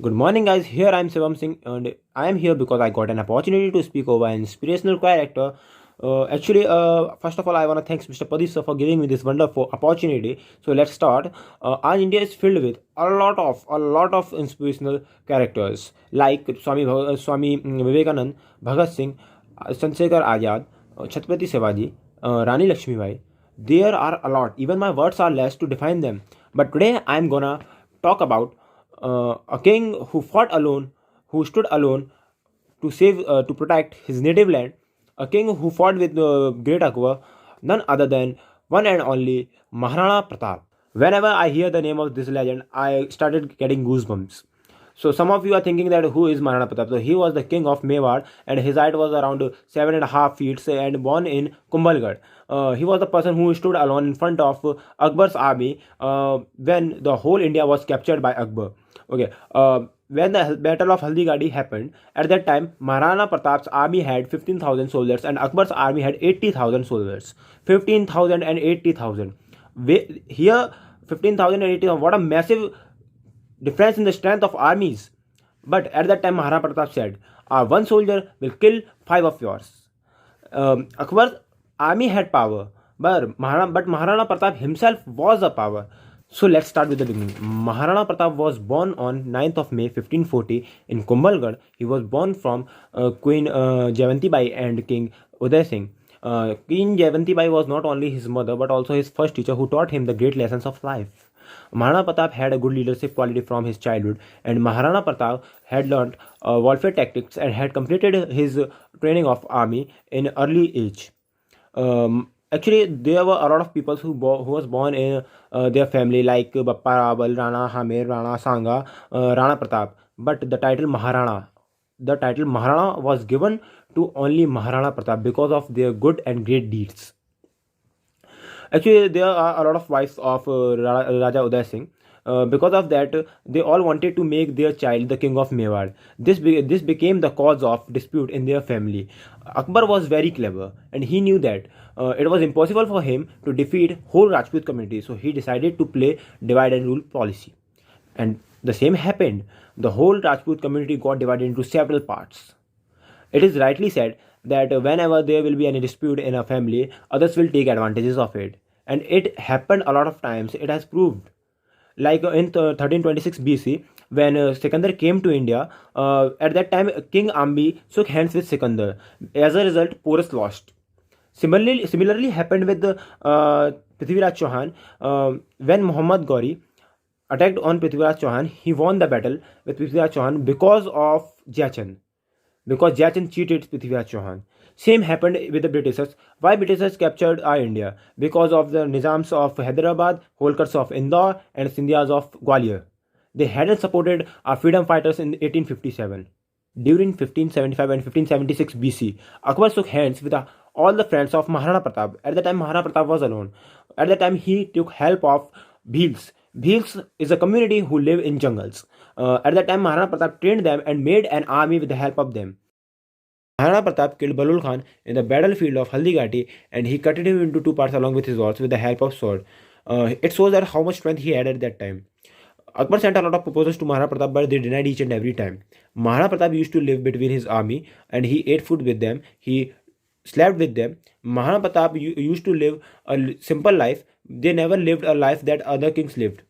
Good morning, guys. Here I am Shivam Singh, and I am here because I got an opportunity to speak over an inspirational character. First of all, I want to thank Mr. Padis sir for giving me this wonderful opportunity. So let's start. Our India is filled with a lot of inspirational characters like Swami Vivekanand, Bhagat Singh, Chandrasekhar Azad, Chhatrapati Shivaji, Rani Lakshmibai. There are a lot. Even my words are less to define them. But today I am gonna talk about a king who fought alone, who stood alone to protect his native land, a king who fought with great Akbar, none other than one and only Maharana Pratap. Whenever I hear the name of this legend, I started getting goosebumps. So some of you are thinking that who is Maharana Pratap? So he was the king of Mewar, and his height was around 7.5 feet, and born in Kumbhalgarh. He was the person who stood alone in front of Akbar's army when the whole India was captured by Akbar. Okay. When the Battle of Haldigadi happened, at that time Maharana Pratap's army had 15,000 soldiers and Akbar's army had 80,000 soldiers. 15,000 and 80,000. Here, 15,000 and 80,000. What a massive difference in the strength of armies. But at that time, Maharana Pratap said, one soldier will kill five of yours. Akbar's army had power, but Maharana Pratap himself was the power. So let's start with the beginning. Maharana Pratap was born on 9th of May 1540 in Kumbhalgarh. He was born from Queen Jayanti Bai and King Uday Singh. Queen Jayanti Bai was not only his mother but also his first teacher who taught him the great lessons of life. Maharana Pratap had a good leadership quality from his childhood, and Maharana Pratap had learnt warfare tactics and had completed his training of army in early age. Actually, there were a lot of people who was born in their family like Bappa Rabal, Rana Hamir, Rana Sanga, Rana Pratap. But the title Maharana was given to only Maharana Pratap because of their good and great deeds. Actually, there are a lot of wives of Raja Uday Singh. Because of that, they all wanted to make their child the king of Mewar. This became the cause of dispute in their family. Akbar was very clever, and he knew that it was impossible for him to defeat whole Rajput community. So he decided to play divide and rule policy, and the same happened. The whole Rajput community got divided into several parts. It is rightly said that whenever there will be any dispute in a family, others will take advantages of it. And it happened a lot of times. It has proved. Like in 1326 BC, when Sikandar came to India, at that time King Ambi shook hands with Sikandar. As a result, Porus lost. Similarly happened with Prithviraj Chauhan. When Muhammad Gauri attacked on Prithviraj Chauhan, he won the battle with Prithviraj Chauhan because of Jachan. Because Jachan cheated Prithviraj Chauhan. Same happened with the Britishers. Why Britishers captured our India? Because of the Nizams of Hyderabad, Holkars of Indore, and Sindhyas of Gwalior. They hadn't supported our freedom fighters in 1857. During 1575 and 1576 BC, Akbar shook hands with all the friends of Maharana Pratap. At the time, Maharana Pratap was alone. At the time, he took help of Bhils. Bhils is a community who live in jungles. At that time, Maharana Pratap trained them and made an army with the help of them. Maharana Pratap killed Balul Khan in the battlefield of Haldigati, and he cut him into two parts along with his horse with the help of sword. It shows that how much strength he had at that time. Akbar sent a lot of proposals to Maharana Pratap, but they denied each and every time. Maharana Pratap used to live between his army, and he ate food with them. He slept with them. Maharana Pratap used to live a simple life. They never lived a life that other kings lived.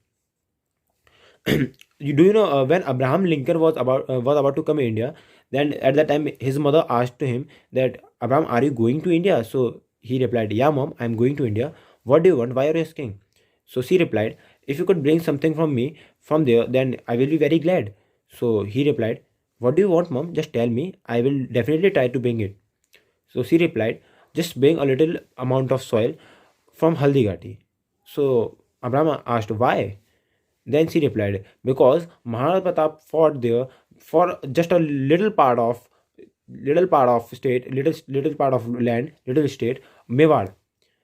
You know when Abraham Lincoln was about to come to India, then at that time his mother asked to him that, Abraham, are you going to India? So he replied, yeah mom, I'm going to India. What do you want? Why are you asking? So she replied, if you could bring something from me from there, then I will be very glad. So he replied, what do you want mom? Just tell me, I will definitely try to bring it. So she replied, just bring a little amount of soil from Haldigati. So Abraham asked, why? Then she replied, because Maharana Pratap fought there for just a little part of state, little part of land, little state, Mewar.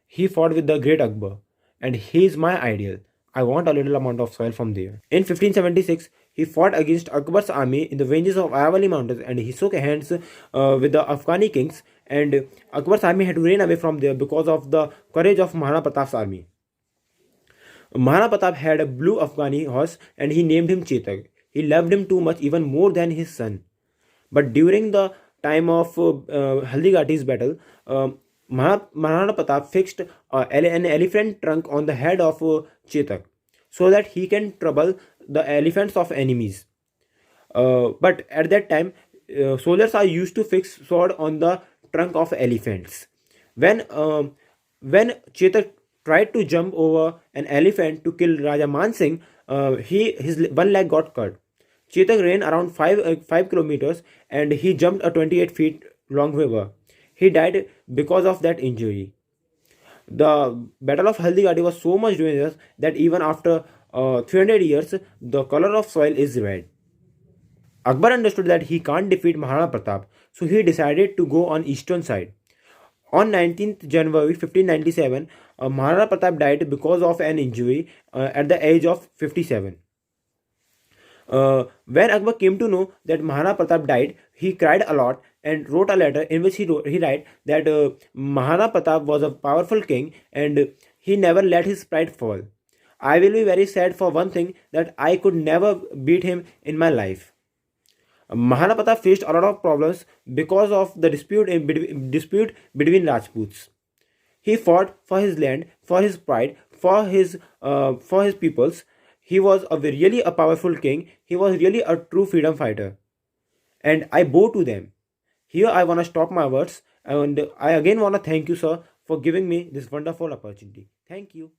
He fought with the great Akbar, and he is my ideal. I want a little amount of soil from there. In 1576, he fought against Akbar's army in the ranges of Aravalli Mountains, and he shook hands with the Afghani kings, and Akbar's army had to run away from there because of the courage of Maharana Pratap's army. Maharana Pratap had a blue Afghani horse and he named him Chetak. He loved him too much, even more than his son. But during the time of Haldighati's battle, Maharana Pratap fixed an elephant trunk on the head of Chetak so that he can trouble the elephants of enemies. But at that time, soldiers are used to fix sword on the trunk of elephants. When when Chetak tried to jump over an elephant to kill Raja Mansingh, his one leg got cut. Chetak ran around 5 kilometers and he jumped a 28 feet long river. He died because of that injury. The Battle of Haldighati was so much dangerous that even after 300 years, the color of soil is red. Akbar understood that he can't defeat Maharana Pratap, so he decided to go on eastern side. On 19th January 1597, Maharana Pratap died because of an injury at the age of 57. When Akbar came to know that Maharana Pratap died, he cried a lot and wrote a letter in which he write that Maharana Pratap was a powerful king and he never let his pride fall. I will be very sad for one thing, that I could never beat him in my life. Maharana Pratap faced a lot of problems because of the dispute between Rajputs. He fought for his land, for his pride, for his peoples. He was really a powerful king. He was really a true freedom fighter, and I bow to them. Here I wanna stop my words, and I again wanna thank you, sir, for giving me this wonderful opportunity. Thank you.